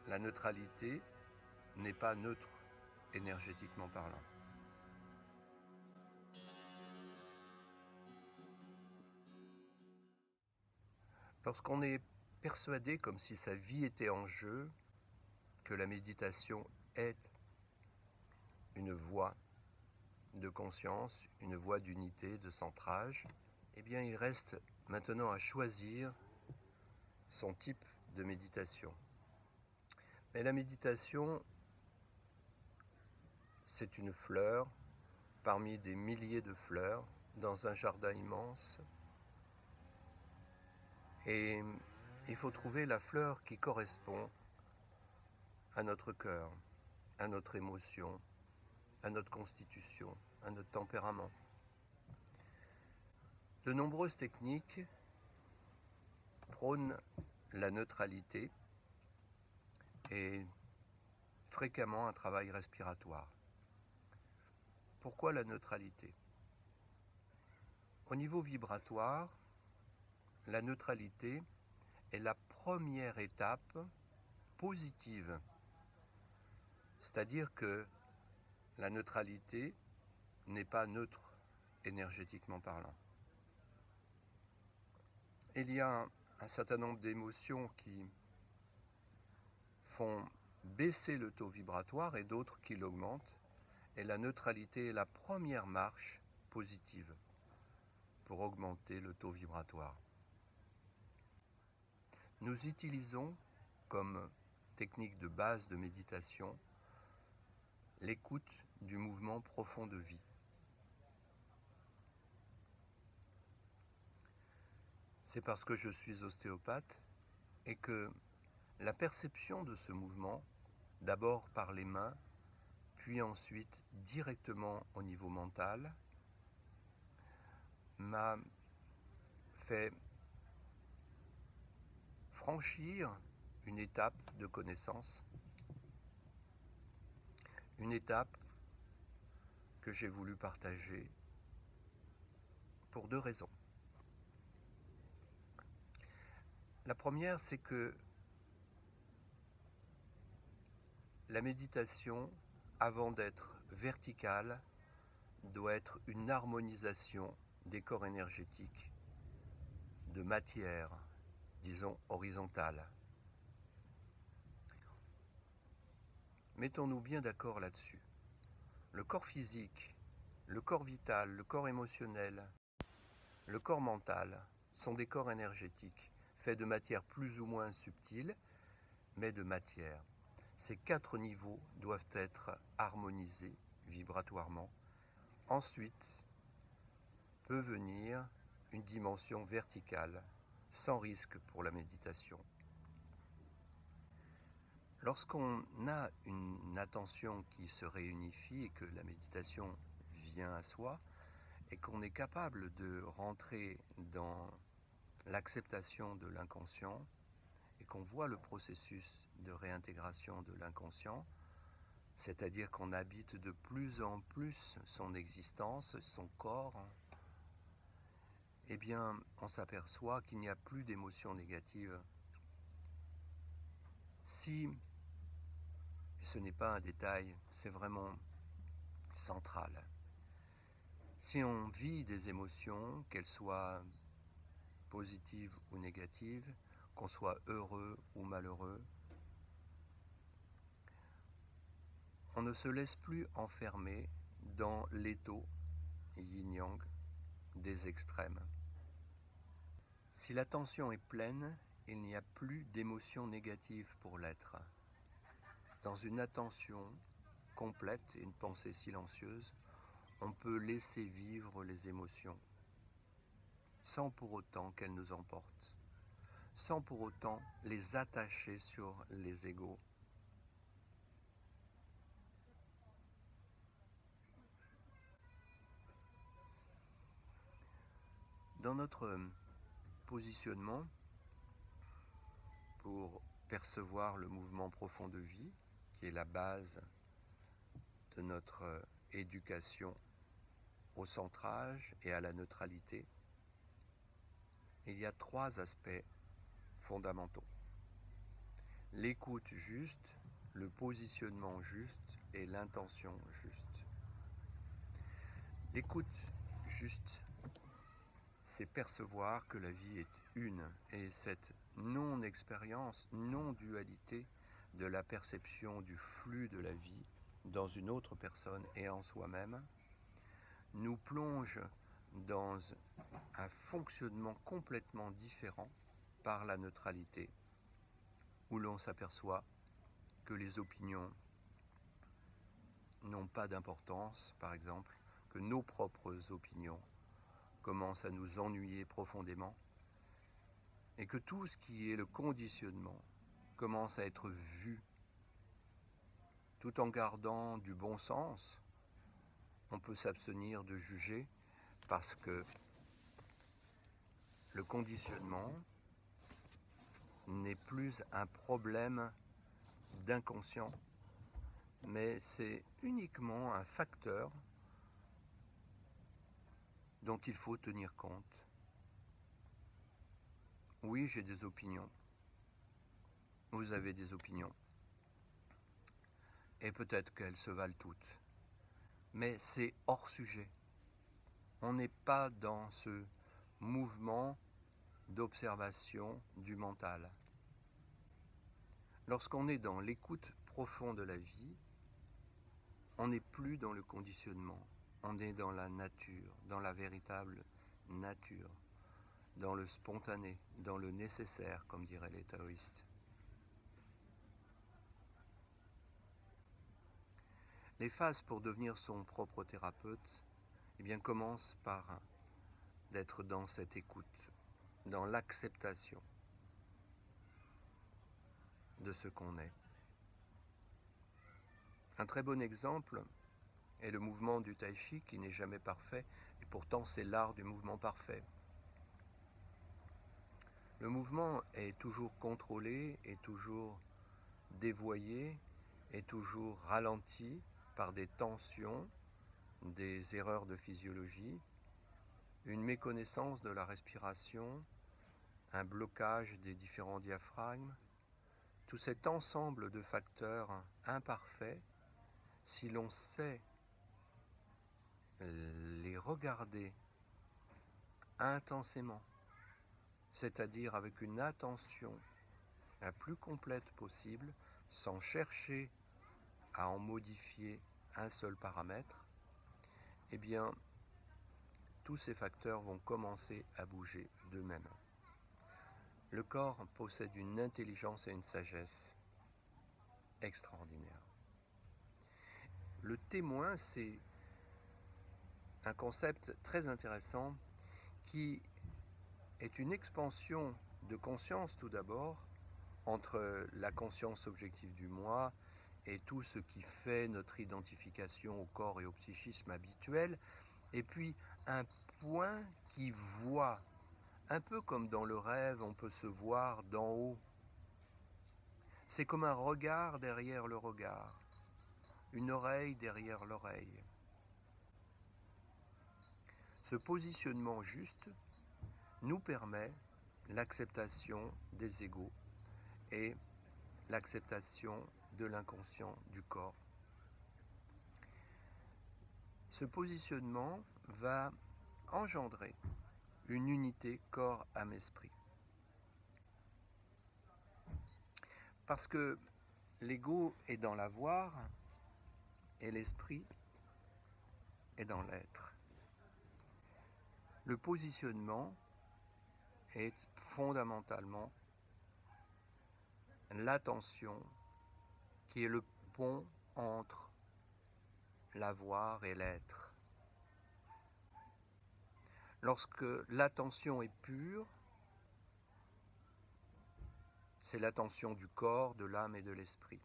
la neutralité n'est pas neutre énergétiquement parlant. Lorsqu'on est persuadé, comme si sa vie était en jeu, que la méditation est une voie de conscience, une voie d'unité, de centrage, eh bien il reste maintenant à choisir son type de méditation. Mais la méditation, c'est une fleur parmi des milliers de fleurs dans un jardin immense. Et il faut trouver la fleur qui correspond à notre cœur, à notre émotion, à notre constitution, à notre tempérament. De nombreuses techniques prônent la neutralité et fréquemment un travail respiratoire. Pourquoi la neutralité? Au niveau vibratoire, la neutralité est la première étape positive. C'est-à-dire que la neutralité n'est pas neutre énergétiquement parlant. Il y a un certain nombre d'émotions qui font baisser le taux vibratoire et d'autres qui l'augmentent. Et la neutralité est la première marche positive pour augmenter le taux vibratoire. Nous utilisons comme technique de base de méditation l'écoute du mouvement profond de vie. C'est parce que je suis ostéopathe et que la perception de ce mouvement, d'abord par les mains, puis ensuite directement au niveau mental, m'a fait franchir une étape de connaissance, une étape que j'ai voulu partager pour deux raisons. La première, c'est que la méditation, avant d'être verticale, doit être une harmonisation des corps énergétiques, de matière, disons horizontale. Mettons-nous bien d'accord là-dessus. Le corps physique, le corps vital, le corps émotionnel, le corps mental sont des corps énergétiques, faits de matière plus ou moins subtile, mais de matière. Ces quatre niveaux doivent être harmonisés vibratoirement. Ensuite, peut venir une dimension verticale, sans risque pour la méditation. Lorsqu'on a une attention qui se réunifie et que la méditation vient à soi, et qu'on est capable de rentrer dans l'acceptation de l'inconscient, et qu'on voit le processus de réintégration de l'inconscient, c'est-à-dire qu'on habite de plus en plus son existence, son corps, eh bien, on s'aperçoit qu'il n'y a plus d'émotions négatives. Si, et ce n'est pas un détail, c'est vraiment central, si on vit des émotions, qu'elles soient positives ou négatives, qu'on soit heureux ou malheureux, on ne se laisse plus enfermer dans l'étau yin-yang des extrêmes. Si l'attention est pleine, il n'y a plus d'émotions négatives pour l'être. Dans une attention complète et une pensée silencieuse, on peut laisser vivre les émotions, sans pour autant qu'elles nous emportent, sans pour autant les attacher sur les égos. Dans notre positionnement, pour percevoir le mouvement profond de vie, qui est la base de notre éducation au centrage et à la neutralité, il y a trois aspects fondamentaux. l'écoute juste, le positionnement juste et l'intention juste. L'écoute juste, c'est percevoir que la vie est une, et cette non-expérience, non-dualité de la perception du flux de la vie dans une autre personne et en soi-même, nous plonge dans un fonctionnement complètement différent par la neutralité, où l'on s'aperçoit que les opinions n'ont pas d'importance, par exemple, que nos propres opinions commencent à nous ennuyer profondément, et que tout ce qui est le conditionnement commence à être vu, tout en gardant du bon sens. On peut s'abstenir de juger parce que le conditionnement n'est plus un problème d'inconscient, mais c'est uniquement un facteur dont il faut tenir compte. Oui, j'ai des opinions. Vous avez des opinions. Et peut-être qu'elles se valent toutes. Mais c'est hors sujet. On n'est pas dans ce mouvement d'observation du mental. Lorsqu'on est dans l'écoute profonde de la vie, on n'est plus dans le conditionnement. On est dans la nature, dans la véritable nature, dans le spontané, dans le nécessaire, comme diraient les taoïstes. Les phases pour devenir son propre thérapeute, commencent par d'être dans cette écoute, dans l'acceptation de ce qu'on est. Un très bon exemple est le mouvement du tai chi qui n'est jamais parfait, et pourtant c'est l'art du mouvement parfait. Le mouvement est toujours contrôlé, est toujours dévoyé, est toujours ralenti par des tensions, des erreurs de physiologie, une méconnaissance de la respiration, un blocage des différents diaphragmes. Tout cet ensemble de facteurs imparfaits, si l'on sait les regarder intensément, c'est-à-dire avec une attention la plus complète possible, sans chercher à en modifier un seul paramètre, tous ces facteurs vont commencer à bouger d'eux-mêmes. Le corps possède une intelligence et une sagesse extraordinaires. Le témoin, c'est un concept très intéressant qui est une expansion de conscience tout d'abord entre la conscience objective du moi et tout ce qui fait notre identification au corps et au psychisme habituel, et puis un point qui voit, un peu comme dans le rêve on peut se voir d'en haut. C'est comme un regard derrière le regard, une oreille derrière l'oreille. Ce positionnement juste nous permet l'acceptation des égos et l'acceptation de l'inconscient du corps. Ce positionnement va engendrer une unité corps, âme, esprit. Parce que l'ego est dans l'avoir et l'esprit est dans l'être. Le positionnement est fondamentalement l'attention qui est le pont entre l'avoir et l'être. Lorsque l'attention est pure, c'est l'attention du corps, de l'âme et de l'esprit.